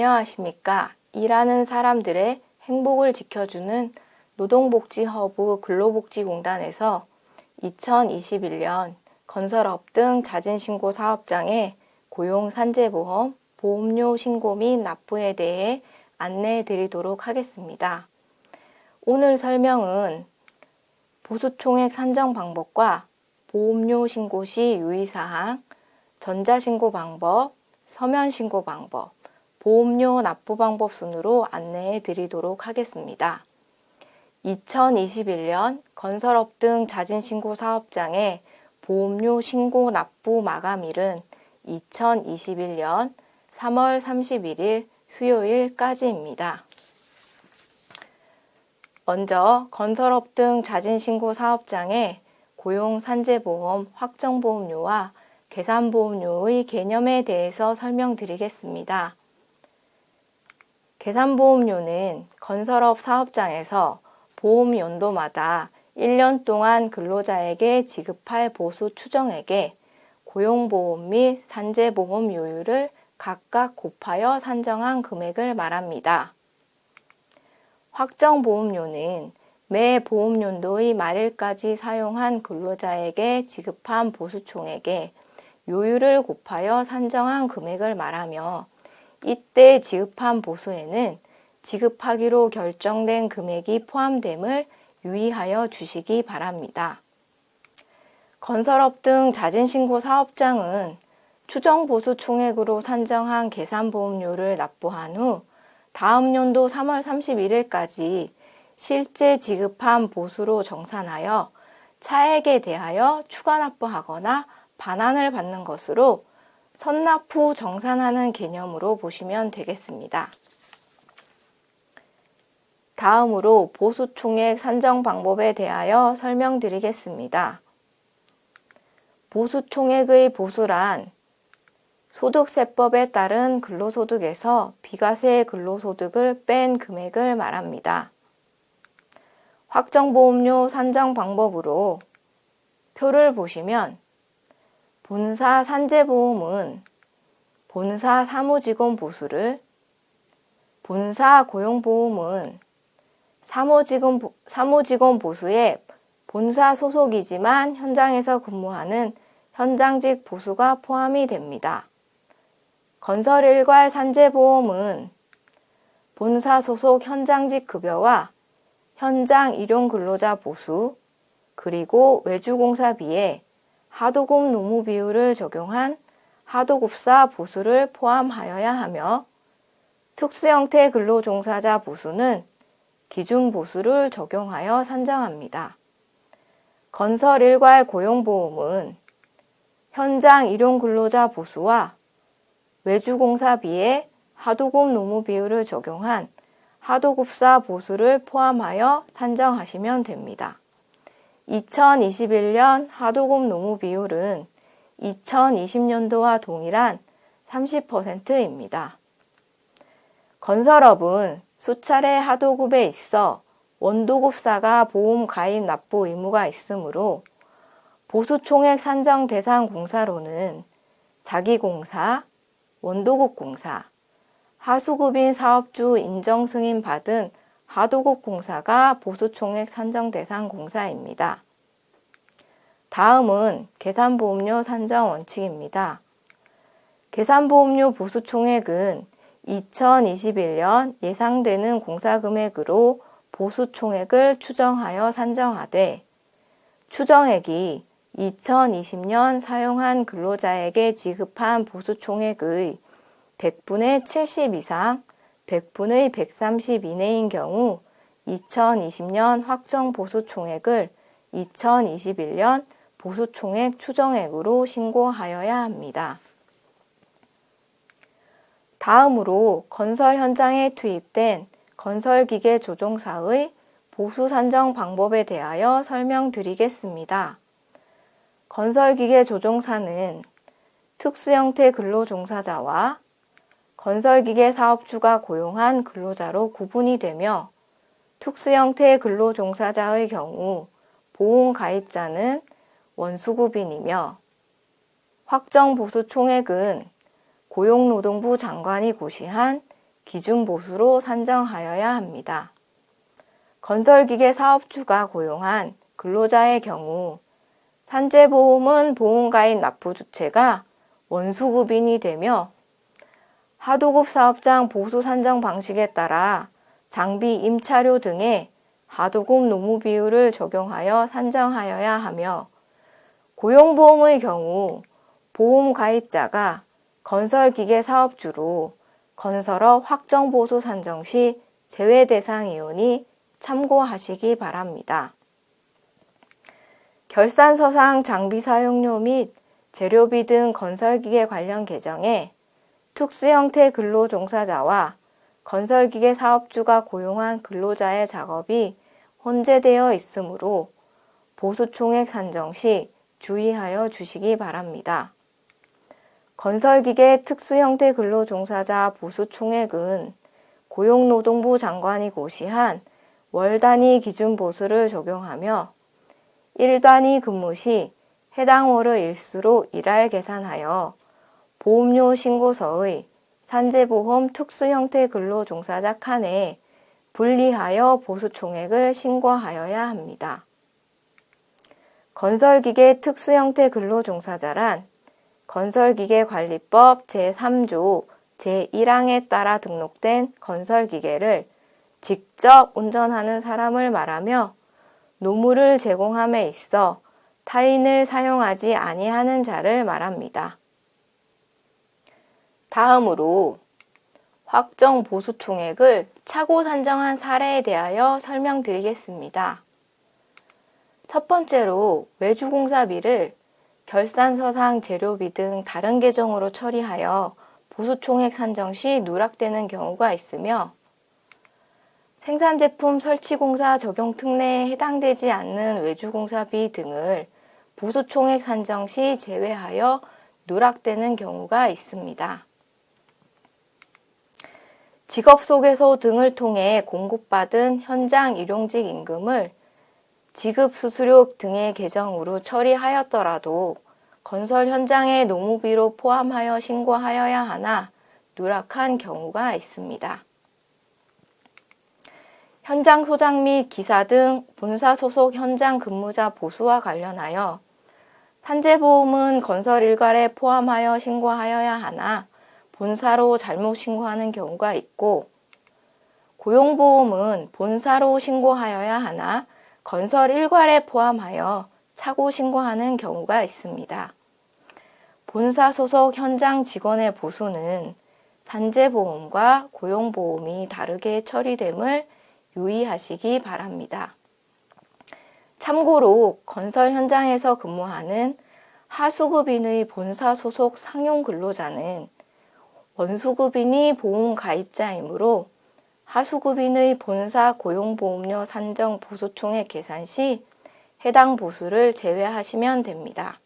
안녕하십니까. 일하는 사람들의 행복을 지켜주는 노동복지허브 근로복지공단에서 2021년 건설업 등 자진신고 사업장의 고용산재보험, 보험료 신고 및 납부에 대해 안내해 드리도록 하겠습니다. 오늘 설명은 보수총액 산정 방법과 보험료 신고 시 유의사항, 전자신고 방법, 서면신고 방법, 보험료 납부 방법 순으로 안내해 드리도록 하겠습니다. 2021년 건설업 등 자진신고 사업장의 보험료 신고 납부 마감일은 2021년 3월 31일 수요일까지입니다. 먼저 건설업 등 자진신고 사업장의 고용산재보험 확정보험료와 계산보험료의 개념에 대해서 설명드리겠습니다. 계산보험료는 건설업 사업장에서 보험 연도마다 1년 동안 근로자에게 지급할 보수 추정액에 고용보험 및 산재보험 요율을 각각 곱하여 산정한 금액을 말합니다. 확정보험료는 매 보험연도의 말일까지 사용한 근로자에게 지급한 보수총액에 요율을 곱하여 산정한 금액을 말하며 이때 지급한 보수에는 지급하기로 결정된 금액이 포함됨을 유의하여 주시기 바랍니다. 건설업 등 자진신고 사업장은 추정보수 총액으로 산정한 계산보험료를 납부한 후 다음 연도 3월 31일까지 실제 지급한 보수로 정산하여 차액에 대하여 추가 납부하거나 반환을 받는 것으로 선납 후 정산하는 개념으로 보시면 되겠습니다. 다음으로 보수총액 산정 방법에 대하여 설명드리겠습니다. 보수총액의 보수란 소득세법에 따른 근로소득에서 비과세 근로소득을 뺀 금액을 말합니다. 확정보험료 산정 방법으로 표를 보시면 본사 산재보험은 본사 사무직원 보수를, 본사 고용보험은 사무직원 보수에 본사 소속이지만 현장에서 근무하는 현장직 보수가 포함이 됩니다. 건설일괄 산재보험은 본사 소속 현장직 급여와 현장 일용 근로자 보수, 그리고 외주공사비에 하도급 노무 비율을 적용한 하도급사 보수를 포함하여야 하며 특수형태 근로종사자 보수는 기준 보수를 적용하여 산정합니다. 건설 일괄 고용보험은 현장 일용 근로자 보수와 외주공사비에 하도급 노무 비율을 적용한 하도급사 보수를 포함하여 산정하시면 됩니다. 2021년 하도급 노무 비율은 2020년도와 동일한 30%입니다. 건설업은 수차례 하도급에 있어 원도급사가 보험 가입 납부 의무가 있으므로 보수총액 산정 대상 공사로는 자기공사, 원도급공사, 하수급인 사업주 인정 승인 받은 하도급 공사가 보수총액 산정 대상 공사입니다. 다음은 계산보험료 산정 원칙입니다. 계산보험료 보수총액은 2021년 예상되는 공사금액으로 보수총액을 추정하여 산정하되 추정액이 2020년 사용한 근로자에게 지급한 보수총액의 100분의 70 이상, 100분의 130 이내인 경우 2020년 확정 보수총액을 2021년 보수총액 추정액으로 신고하여야 합니다. 다음으로 건설 현장에 투입된 건설기계 조종사의 보수 산정 방법에 대하여 설명드리겠습니다. 건설기계 조종사는 특수형태 근로종사자와 건설기계 사업주가 고용한 근로자로 구분이 되며 특수형태 근로종사자의 경우 보험 가입자는 원수급인이며 확정보수 총액은 고용노동부 장관이 고시한 기준보수로 산정하여야 합니다. 건설기계 사업주가 고용한 근로자의 경우 산재보험은 보험가입 납부주체가 원수급인이 되며 하도급 사업장 보수 산정 방식에 따라 장비, 임차료 등의 하도급 노무 비율을 적용하여 산정하여야 하며 고용보험의 경우 보험 가입자가 건설기계 사업주로 건설업 확정보수 산정 시 제외 대상이오니 참고하시기 바랍니다. 결산서상 장비 사용료 및 재료비 등 건설기계 관련 계정에 특수형태 근로종사자와 건설기계 사업주가 고용한 근로자의 작업이 혼재되어 있으므로 보수총액 산정 시 주의하여 주시기 바랍니다. 건설기계 특수형태 근로종사자 보수총액은 고용노동부 장관이 고시한 월단위 기준보수를 적용하며 1단위 근무 시 해당 월의 일수로 일할 계산하여 보험료 신고서의 산재보험 특수형태 근로종사자 칸에 분리하여 보수총액을 신고하여야 합니다. 건설기계 특수형태 근로종사자란 건설기계관리법 제3조 제1항에 따라 등록된 건설기계를 직접 운전하는 사람을 말하며 노무를 제공함에 있어 타인을 사용하지 아니하는 자를 말합니다. 다음으로 확정 보수 총액을 차고 산정한 사례에 대하여 설명드리겠습니다. 첫 번째로 외주공사비를 결산서상 재료비 등 다른 계정으로 처리하여 보수총액 산정 시 누락되는 경우가 있으며 생산제품 설치공사 적용 특례에 해당되지 않는 외주공사비 등을 보수총액 산정 시 제외하여 누락되는 경우가 있습니다. 직업소개서 등을 통해 공급받은 현장 일용직 임금을 지급수수료 등의 계정으로 처리하였더라도 건설 현장의 노무비로 포함하여 신고하여야 하나 누락한 경우가 있습니다. 현장 소장 및 기사 등 본사 소속 현장 근무자 보수와 관련하여 산재보험은 건설 일괄에 포함하여 신고하여야 하나 본사로 잘못 신고하는 경우가 있고 고용보험은 본사로 신고하여야 하나 건설 일괄에 포함하여 차고 신고하는 경우가 있습니다. 본사 소속 현장 직원의 보수는 산재보험과 고용보험이 다르게 처리됨을 유의하시기 바랍니다. 참고로 건설 현장에서 근무하는 하수급인의 본사 소속 상용 근로자는 원수급인이 보험 가입자이므로 하수급인의 본사 고용보험료 산정 보수총액 계산 시 해당 보수를 제외하시면 됩니다.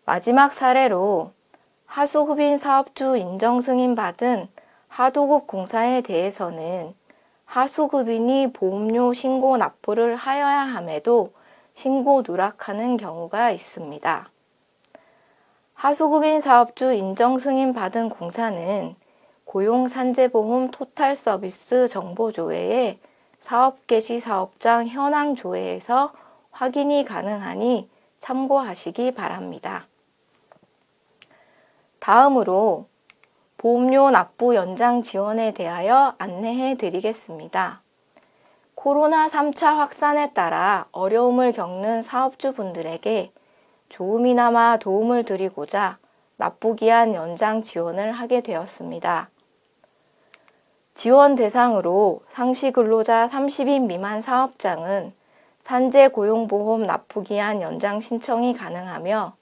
마지막 사례로 하수급인 사업주 인정 승인 받은 하도급 공사에 대해서는 하수급인이 보험료 신고 납부를 하여야 함에도 신고 누락하는 경우가 있습니다. 하수급인 사업주 인정 승인 받은 공사는 고용산재보험 토탈서비스 정보조회에 사업개시 사업장 현황 조회에서 확인이 가능하니 참고하시기 바랍니다. 다음으로 보험료 납부 연장 지원에 대하여 안내해 드리겠습니다. 코로나 3차 확산에 따라 어려움을 겪는 사업주분들에게 조금이나마 도움을 드리고자 납부기한 연장 지원을 하게 되었습니다. 지원 대상으로 상시 근로자 30인 미만 사업장은 산재고용보험 납부기한 연장 신청이 가능하며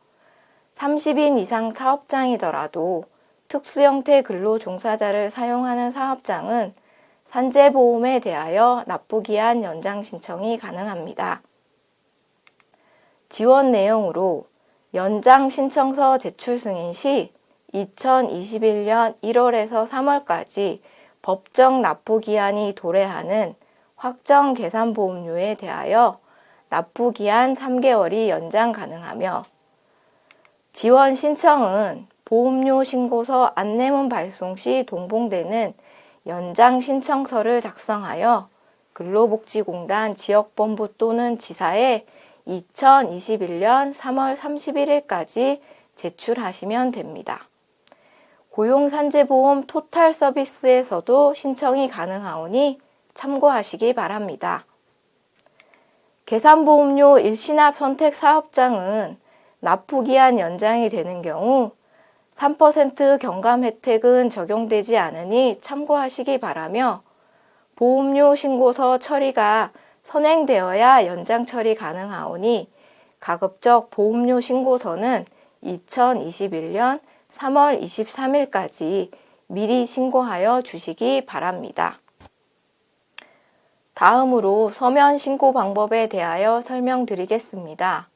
30인 이상 사업장이더라도 특수형태 근로종사자를 사용하는 사업장은 산재보험에 대하여 납부기한 연장 신청이 가능합니다. 지원 내용으로 연장 신청서 제출 승인 시 2021년 1월에서 3월까지 법정 납부기한이 도래하는 확정 계산보험료에 대하여 납부기한 3개월이 연장 가능하며 지원 신청은 보험료 신고서 안내문 발송 시 동봉되는 연장 신청서를 작성하여 근로복지공단 지역본부 또는 지사에 2021년 3월 31일까지 제출하시면 됩니다. 고용산재보험 토탈 서비스에서도 신청이 가능하오니 참고하시기 바랍니다. 계산보험료 일시납 선택 사업장은 납부기한 연장이 되는 경우 3% 경감 혜택은 적용되지 않으니 참고하시기 바라며 보험료 신고서 처리가 선행되어야 연장 처리 가능하오니 가급적 보험료 신고서는 2021년 3월 23일까지 미리 신고하여 주시기 바랍니다. 다음으로 서면 신고 방법에 대하여 설명드리겠습니다.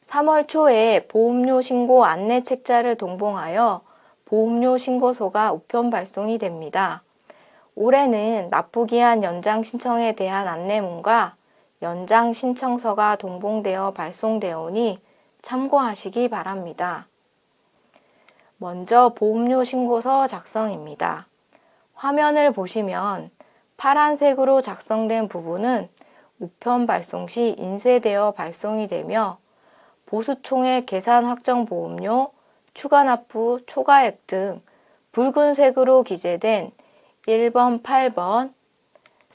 3월 초에 보험료 신고 안내 책자를 동봉하여 보험료 신고서가 우편 발송이 됩니다. 올해는 납부기한 연장 신청에 대한 안내문과 연장 신청서가 동봉되어 발송되오니 참고하시기 바랍니다. 먼저 보험료 신고서 작성입니다. 화면을 보시면 파란색으로 작성된 부분은 우편 발송 시 인쇄되어 발송이 되며 보수총액 계산 확정 보험료, 추가 납부, 초과액 등 붉은색으로 기재된 1번, 8번,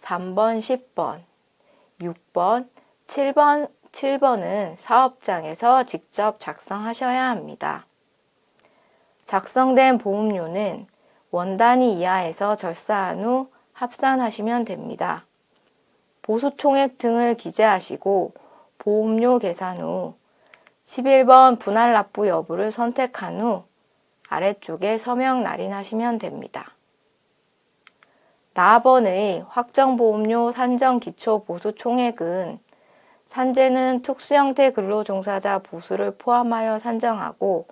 3번, 10번, 6번, 7번은 사업장에서 직접 작성하셔야 합니다. 작성된 보험료는 원단위 이하에서 절사한 후 합산하시면 됩니다. 보수총액 등을 기재하시고 보험료 계산 후 11번 분할 납부 여부를 선택한 후 아래쪽에 서명 날인하시면 됩니다. 4번의 확정보험료 산정 기초 보수 총액은 산재는 특수형태 근로종사자 보수를 포함하여 산정하고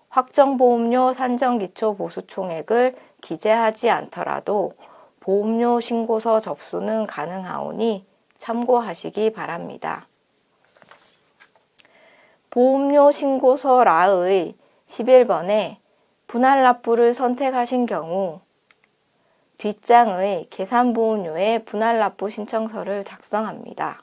확정보험료 산정 기초 보수 총액을 기재하지 않더라도 보험료 신고서 접수는 가능하오니 참고하시기 바랍니다. 보험료 신고서 라의 11번에 분할 납부를 선택하신 경우 뒷장의 계산보험료의 분할 납부 신청서를 작성합니다.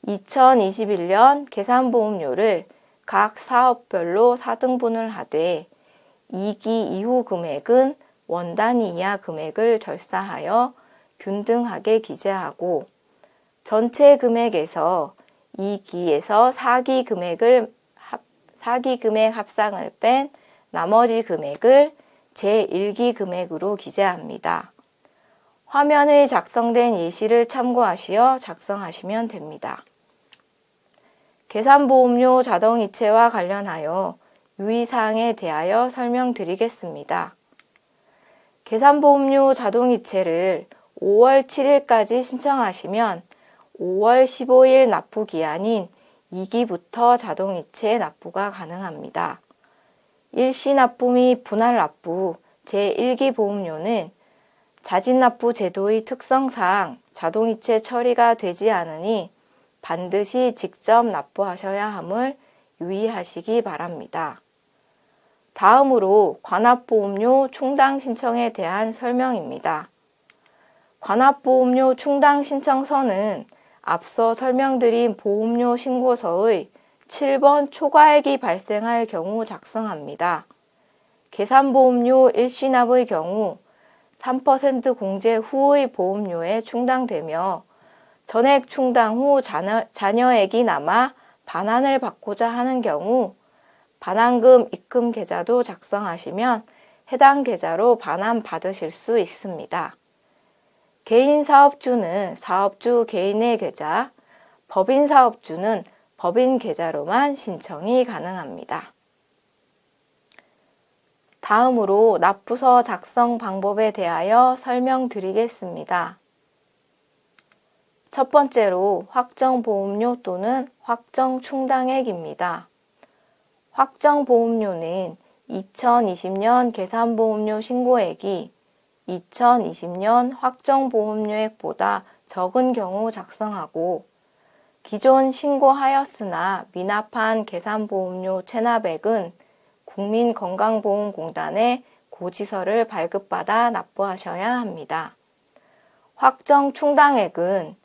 2021년 계산보험료를 각 사업별로 4등분을 하되 2기 이후 금액은 원단위 이하 금액을 절사하여 균등하게 기재하고 전체 금액에서 2기에서 4기 금액 합상을 뺀 나머지 금액을 제1기 금액으로 기재합니다. 화면에 작성된 예시를 참고하시어 작성하시면 됩니다. 계산보험료 자동이체와 관련하여 유의사항에 대하여 설명드리겠습니다. 계산보험료 자동이체를 5월 7일까지 신청하시면 5월 15일 납부 기한인 2기부터 자동이체 납부가 가능합니다. 일시 납부 및 분할 납부 제1기 보험료는 자진납부 제도의 특성상 자동이체 처리가 되지 않으니 반드시 직접 납부하셔야 함을 유의하시기 바랍니다. 다음으로 관합보험료 충당 신청에 대한 설명입니다. 관합보험료 충당 신청서는 앞서 설명드린 보험료 신고서의 7번 초과액이 발생할 경우 작성합니다. 계산보험료 일시납의 경우 3% 공제 후의 보험료에 충당되며 전액 충당 후 잔여액이 남아 반환을 받고자 하는 경우 반환금 입금 계좌도 작성하시면 해당 계좌로 반환 받으실 수 있습니다. 개인 사업주는 사업주 개인의 계좌, 법인 사업주는 법인 계좌로만 신청이 가능합니다. 다음으로 납부서 작성 방법에 대하여 설명드리겠습니다. 첫 번째로 확정보험료 또는 확정충당액입니다. 확정보험료는 2020년 계산보험료 신고액이 2020년 확정보험료액보다 적은 경우 작성하고 기존 신고하였으나 미납한 계산보험료 체납액은 국민건강보험공단에 고지서를 발급받아 납부하셔야 합니다. 확정 충당액은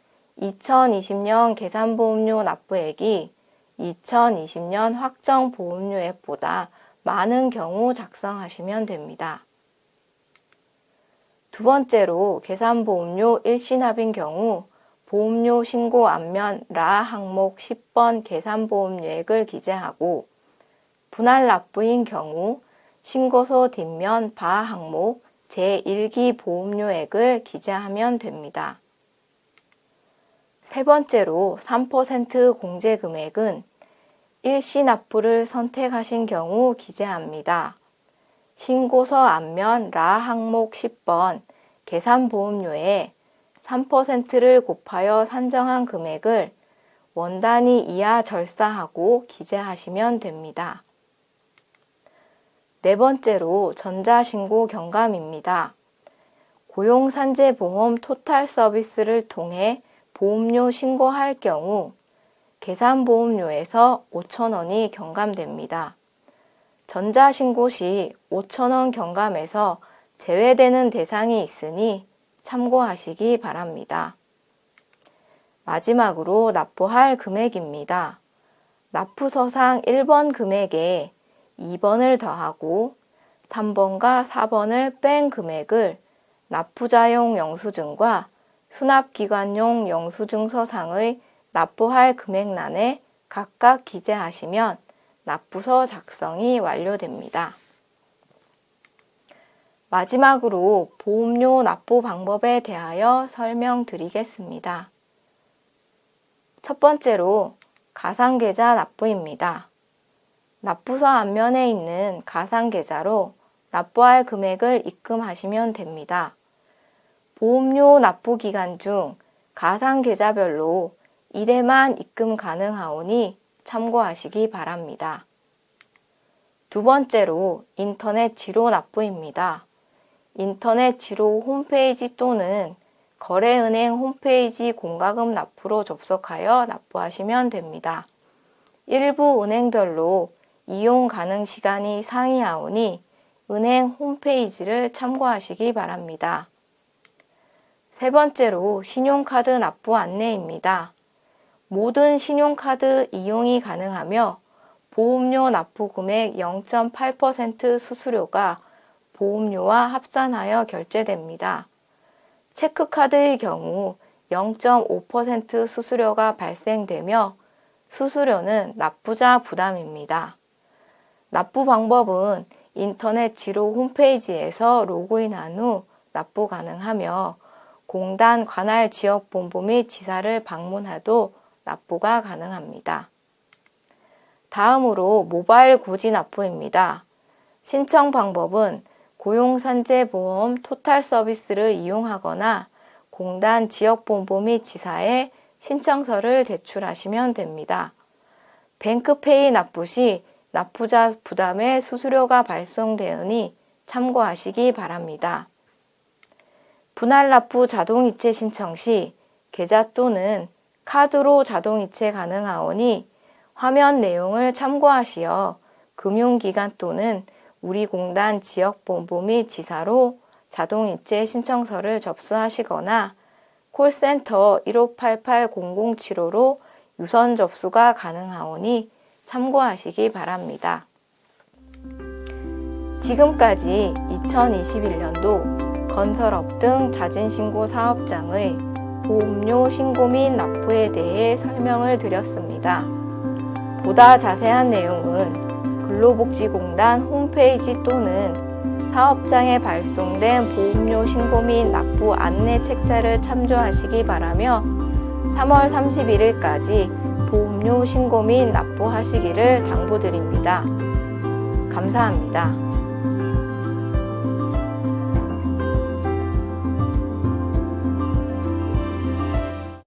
2020년 계산보험료 납부액이 2020년 확정 보험료액보다 많은 경우 작성하시면 됩니다. 두 번째로 계산보험료 일시납인 경우 보험료 신고 앞면 라 항목 10번 계산보험료액을 기재하고 분할 납부인 경우 신고서 뒷면 바 항목 제1기 보험료액을 기재하면 됩니다. 세 번째로 3% 공제금액은 일시납부를 선택하신 경우 기재합니다. 신고서 앞면 라 항목 10번 계산보험료에 3%를 곱하여 산정한 금액을 원단위 이하 절사하고 기재하시면 됩니다. 네 번째로 전자신고 경감입니다. 고용산재보험 토탈 서비스를 통해 보험료 신고할 경우 계산보험료에서 5,000원이 경감됩니다. 전자신고 시 5,000원 경감에서 제외되는 대상이 있으니 참고하시기 바랍니다. 마지막으로 납부할 금액입니다. 납부서상 1번 금액에 2번을 더하고 3번과 4번을 뺀 금액을 납부자용 영수증과 수납기관용 영수증 서상의 납부할 금액란에 각각 기재하시면 납부서 작성이 완료됩니다. 마지막으로 보험료 납부 방법에 대하여 설명드리겠습니다. 첫 번째로 가상계좌 납부입니다. 납부서 앞면에 있는 가상계좌로 납부할 금액을 입금하시면 됩니다. 보험료 납부 기간 중 가상계좌별로 1회만 입금 가능하오니 참고하시기 바랍니다. 두 번째로 인터넷 지로 납부입니다. 인터넷 지로 홈페이지 또는 거래은행 홈페이지 공과금 납부로 접속하여 납부하시면 됩니다. 일부 은행별로 이용 가능 시간이 상이하오니 은행 홈페이지를 참고하시기 바랍니다. 세 번째로 신용카드 납부 안내입니다. 모든 신용카드 이용이 가능하며 보험료 납부 금액 0.8% 수수료가 보험료와 합산하여 결제됩니다. 체크카드의 경우 0.5% 수수료가 발생되며 수수료는 납부자 부담입니다. 납부 방법은 인터넷 지로 홈페이지에서 로그인한 후 납부 가능하며 공단 관할 지역본부 및 지사를 방문해도 납부가 가능합니다. 다음으로 모바일 고지 납부입니다. 신청 방법은 고용산재보험 토탈 서비스를 이용하거나 공단 지역본부 및 지사에 신청서를 제출하시면 됩니다. 뱅크페이 납부 시 납부자 부담의 수수료가 발생되오니 참고하시기 바랍니다. 분할 납부 자동이체 신청 시 계좌 또는 카드로 자동이체 가능하오니 화면 내용을 참고하시어 금융기관 또는 우리공단 지역본부 및 지사로 자동이체 신청서를 접수하시거나 콜센터 1588-0075로 유선 접수가 가능하오니 참고하시기 바랍니다. 지금까지 2021년도 건설업 등 자진신고 사업장의 보험료 신고 및 납부에 대해 설명을 드렸습니다. 보다 자세한 내용은 근로복지공단 홈페이지 또는 사업장에 발송된 보험료 신고 및 납부 안내 책자를 참조하시기 바라며 3월 31일까지 보험료 신고 및 납부하시기를 당부드립니다. 감사합니다.